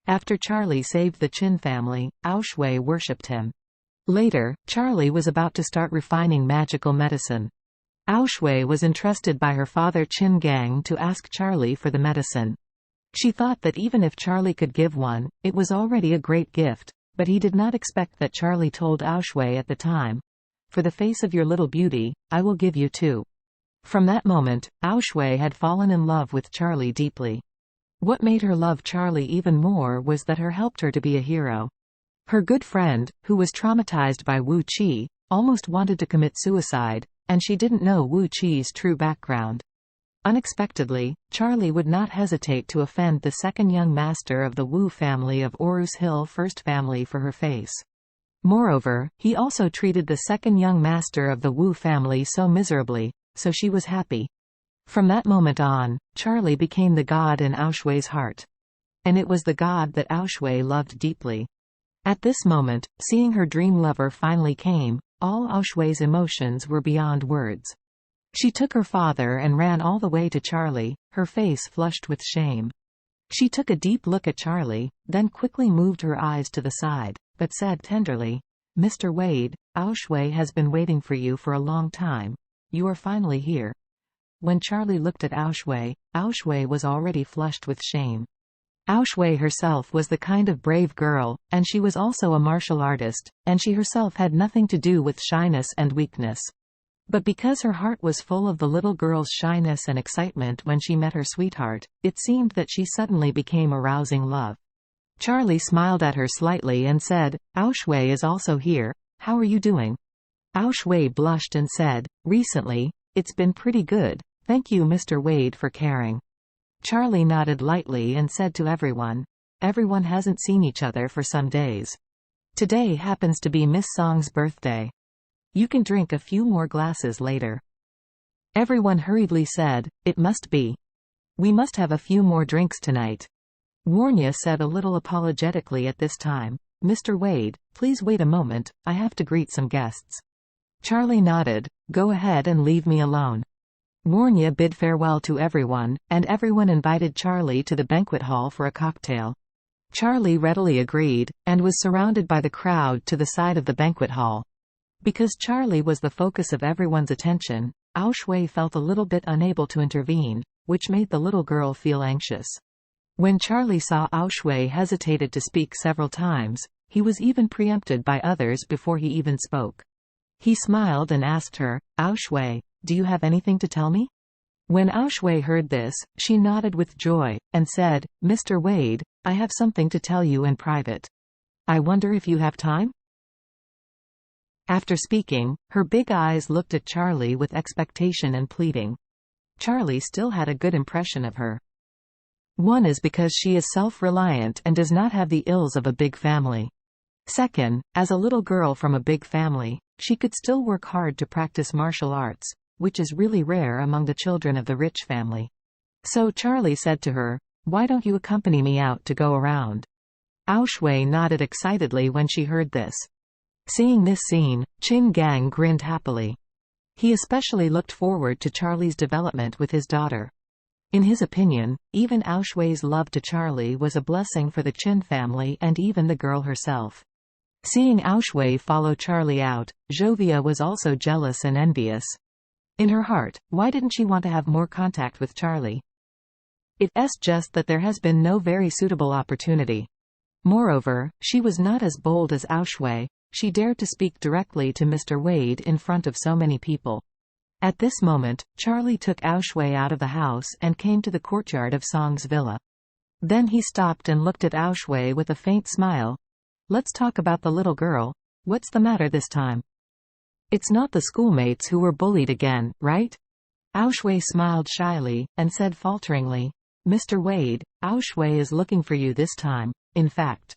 After Charlie saved the Qin family, Shui worshipped him. Later, Charlie was about to start refining magical medicine. Shui was entrusted by her father Qin Gang to ask Charlie for the medicine. She thought that even if Charlie could give one, it was already a great gift, but he did not expect that Charlie told Shui at the time, "For the face of your little beauty, I will give you two." From that moment, Shui had fallen in love with Charlie deeply. What made her love Charlie even more was that he helped her to be a hero. Her good friend, who was traumatized by Wu Qi, almost wanted to commit suicide, and she didn't know Wu Qi's true background. Unexpectedly, Charlie would not hesitate to offend the second young master of the Wu family of Orus Hill First family for her face. Moreover, he also treated the second young master of the Wu family so miserably, so she was happy. From that moment on, Charlie became the god in Shui's heart. And it was the god that Shui loved deeply. At this moment, seeing her dream lover finally came, all Shui's emotions were beyond words. She took her father and ran all the way to Charlie, her face flushed with shame. She took a deep look at Charlie, then quickly moved her eyes to the side, but said tenderly, "Mr. Wade, Shui has been waiting for you for a long time. You are finally here." When Charlie looked at Shui was already flushed with shame. Shui herself was the kind of brave girl, and she was also a martial artist, and she herself had nothing to do with shyness and weakness. But because her heart was full of the little girl's shyness and excitement when she met her sweetheart, it seemed that she suddenly became arousing love. Charlie smiled at her slightly and said, "Shui is also here. How are you doing?" Shui blushed and said, "Recently, it's been pretty good. Thank you, Mr. Wade, for caring." Charlie nodded lightly and said to everyone, "Everyone hasn't seen each other for some days. Today happens to be Miss Song's birthday. You can drink a few more glasses later." Everyone hurriedly said, "It must be. We must have a few more drinks tonight." Warnya said a little apologetically at this time, "Mr. Wade, please wait a moment, I have to greet some guests." Charlie nodded, "Go ahead and leave me alone." Warnya bid farewell to everyone, and everyone invited Charlie to the banquet hall for a cocktail. Charlie readily agreed, and was surrounded by the crowd to the side of the banquet hall. Because Charlie was the focus of everyone's attention, Shui felt a little bit unable to intervene, which made the little girl feel anxious. When Charlie saw Shui hesitated to speak several times, he was even preempted by others before he even spoke. He smiled and asked her, "Shui, do you have anything to tell me?" When Shui heard this, she nodded with joy, and said, "Mr. Wade, I have something to tell you in private. I wonder if you have time?" After speaking, her big eyes looked at Charlie with expectation and pleading. Charlie still had a good impression of her. One is because she is self-reliant and does not have the ills of a big family. Second, as a little girl from a big family, she could still work hard to practice martial arts, which is really rare among the children of the rich family. So Charlie said to her, "Why don't you accompany me out to go around?" Shui nodded excitedly when she heard this. Seeing this scene, Qin Gang grinned happily. He especially looked forward to Charlie's development with his daughter. In his opinion, even Shui's love to Charlie was a blessing for the Qin family and even the girl herself. Seeing Shui follow Charlie out, Jovia was also jealous and envious. In her heart, why didn't she want to have more contact with Charlie? It's just that there has been no very suitable opportunity. Moreover, she was not as bold as Shui. She dared to speak directly to Mr. Wade in front of so many people. At this moment, Charlie took Shui out of the house and came to the courtyard of Song's villa. Then he stopped and looked at Shui with a faint smile. "Let's talk about the little girl. What's the matter this time? It's not the schoolmates who were bullied again, right?" Shui smiled shyly, and said falteringly, "Mr. Wade, Shui is looking for you this time. In fact,